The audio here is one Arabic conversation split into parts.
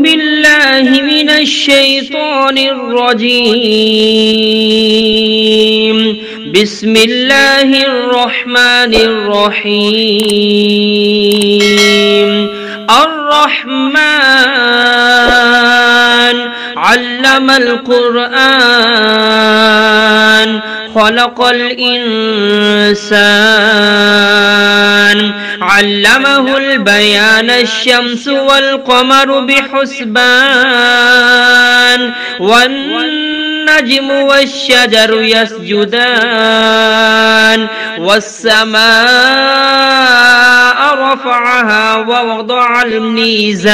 بالله من الشيطان الرجيم. بسم الله الرحمن الرحيم. الرحمن علم القرآن خلق الإنسان علمه البيان الشمس والقمر بحسبان والنجم والشجر يسجدان والسماء رفعها ووضع الميزان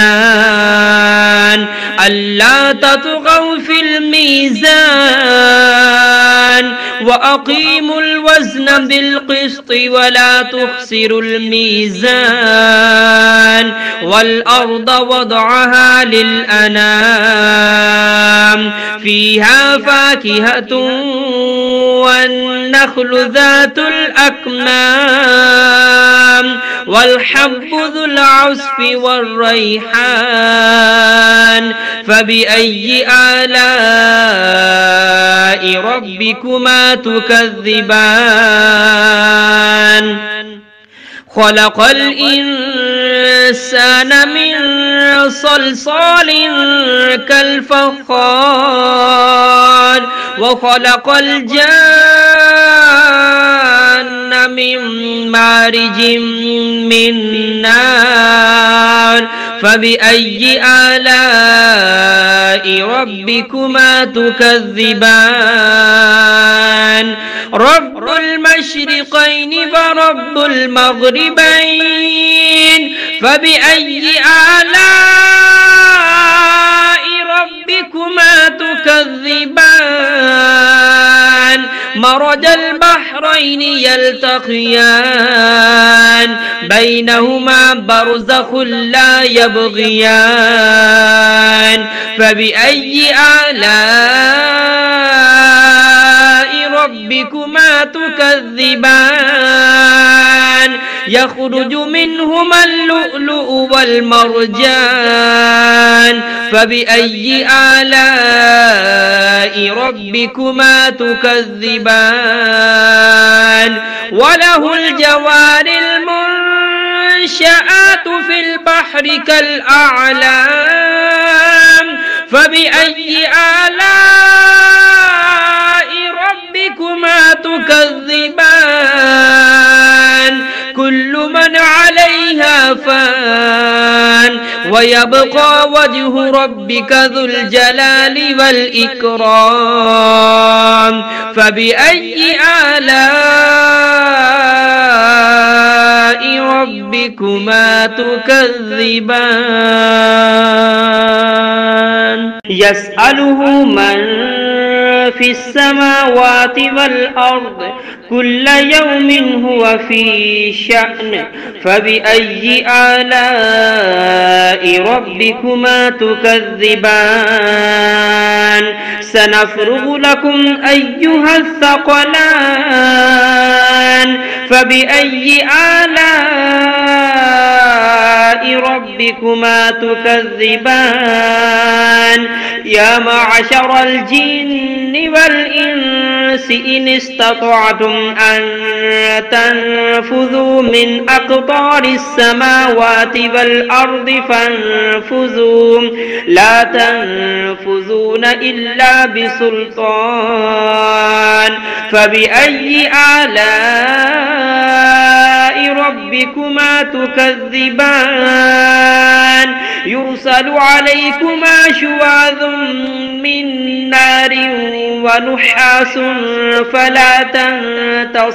ألا تطغوا في الميزان وأقيموا الوزن بالقسط ولا تخسروا الميزان والأرض وضعها للأنام فيها فاكهة والنخل ذات الأكمام والحب ذو العصف والريحان فبأي آلاء ربكما تكذبان خلق الإنسان من صلصال كالفخار وخلق الجان من مارج من نار فبأي آلاء ربكما تكذبان رب المشرقين ورب المغربين فبأي آلاء ربكما تكذبان مرج البحرين يلتقيان بينهما برزخ لا يبغيان فبأي آلاء ربكما تكذبان يخرج منهما اللؤلؤ والمرجان فبأي آلاء ربكما تكذبان وله الجوار المنشآت في البحر كالأعلام فبأي آلاء ربكما تكذبان كل من عليها فان ويبقى وجه ربك ذو الجلال والإكرام فبأي آلاء ربكما تكذبان يسأله من في السماوات والأرض كل يوم هو في شأن فبأي آلاء ربكما تكذبان سنفرغ لكم أيها الثقلان فبأي آلاء ربكما تكذبان يا معشر الجن والإنس إن استطعتم أن تنفذوا من أقطار السماوات والأرض فانفذوا لا تنفذون إلا بسلطان فبأي آلاء ربكما تكذبان يرسل عليكما شواظ من نار ونحاس فلا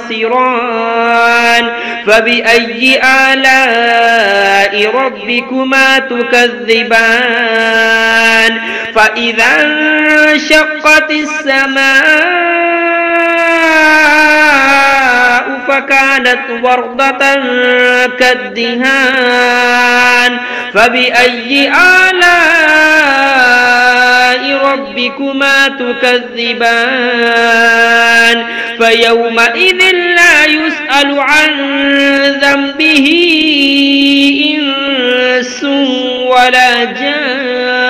تنتصران فبأي آلاء ربكما تكذبان فإذا انشقت السماء فكانت وردة كالدهان فبأي آلاء ربكما تكذبان فيومئذ لا يسأل عن ذنبه إنس ولا جان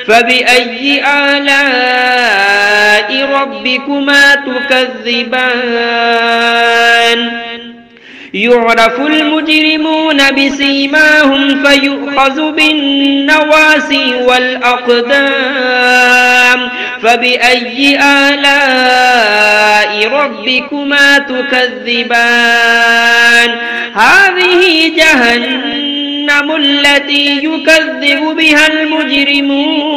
فبأي آلاء ربكما تكذبان يعرف المجرمون بسيماهم فيؤخذ بالنواسي والأقدام فبأي آلاء ربكما تكذبان هذه جهنم التي يكذب بها المجرمون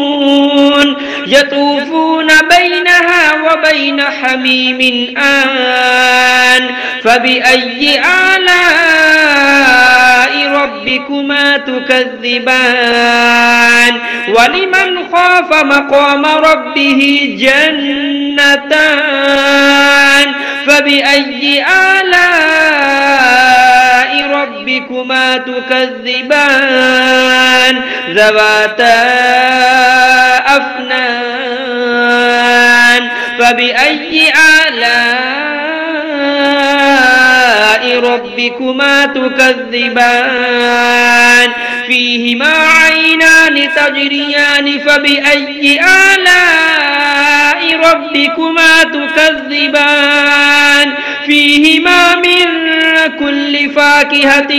يطوفون بينها وبين حميم آن فبأي آلاء ربكما تكذبان ولمن خاف مقام ربه جنتان فبأي آلاء ربكما تكذبان ذواتا أفنان فبأي آلاء ربكما تكذبان فيهما عينان تجريان فبأي آلاء ربكما تكذبان فيهما من كل فاكهة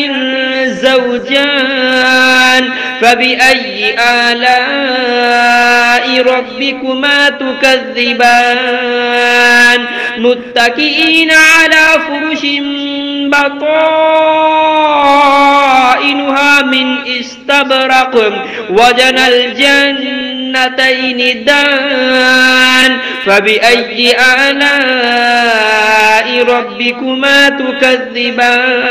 زوجان فبأي آلاء ربكما تكذبان متكئين على فرش بطائنها من استبرق وجنى الجنتين دان فبأي آلاء ربكما تكذبان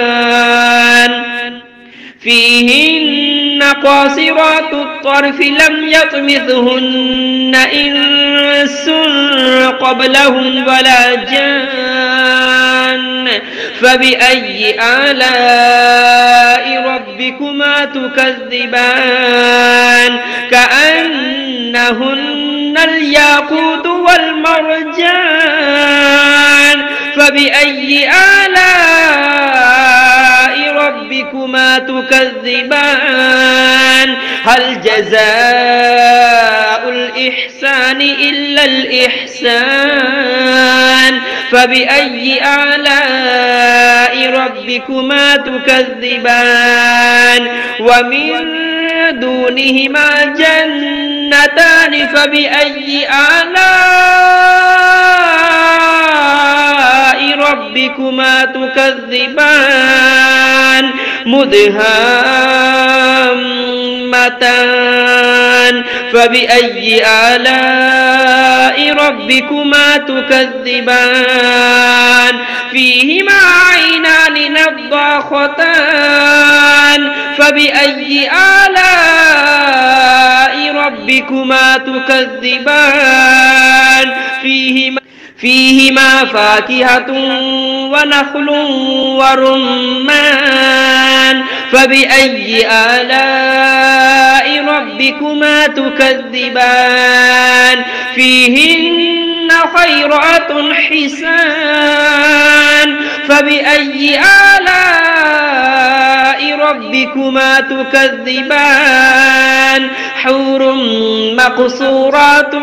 فيهن قاصرات الطرف لم يطمثهن إنس قبلهم ولا جان فبأي آلاء ربكما تكذبان كأنهن الياقوت والمرجان فبأي آلاء ربكما تكذبان هل جزاء الإحسان إلا الإحسان فبأي آلاء ربكما تكذبان ومن دونهما جنتان فبأي آلاء ربكما تكذبان مدهامتان فبأي آلاء ربكما تكذبان فيهما عينان نضاختان فبأي آلاء ربكما تكذبان فيهما فاكهة ونخل ورمان فبأي آلاء ربكما تكذبان فيهن خيرات حسان فبأي آلاء ربكما تكذبان حور مقصورات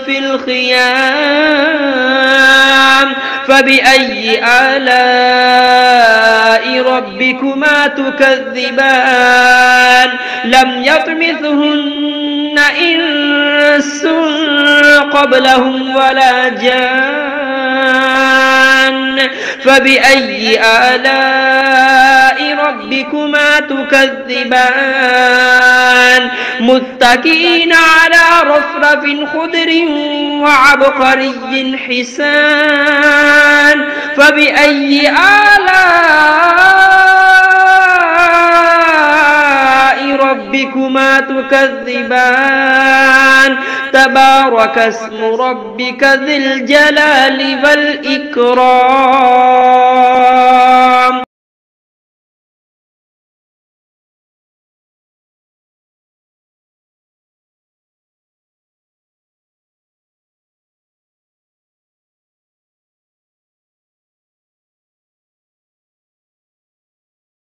في الخيام فبأي آلاء ربكما تكذبان لم يطمثهن إنس قبلهم ولا جان فبأي آلاء ربكما تكذبان متكئين على رفرف خضر وعبقري حسان فبأي آلاء ربكما تكذبان تبارك اسم ربك ذي الجلال والإكرام.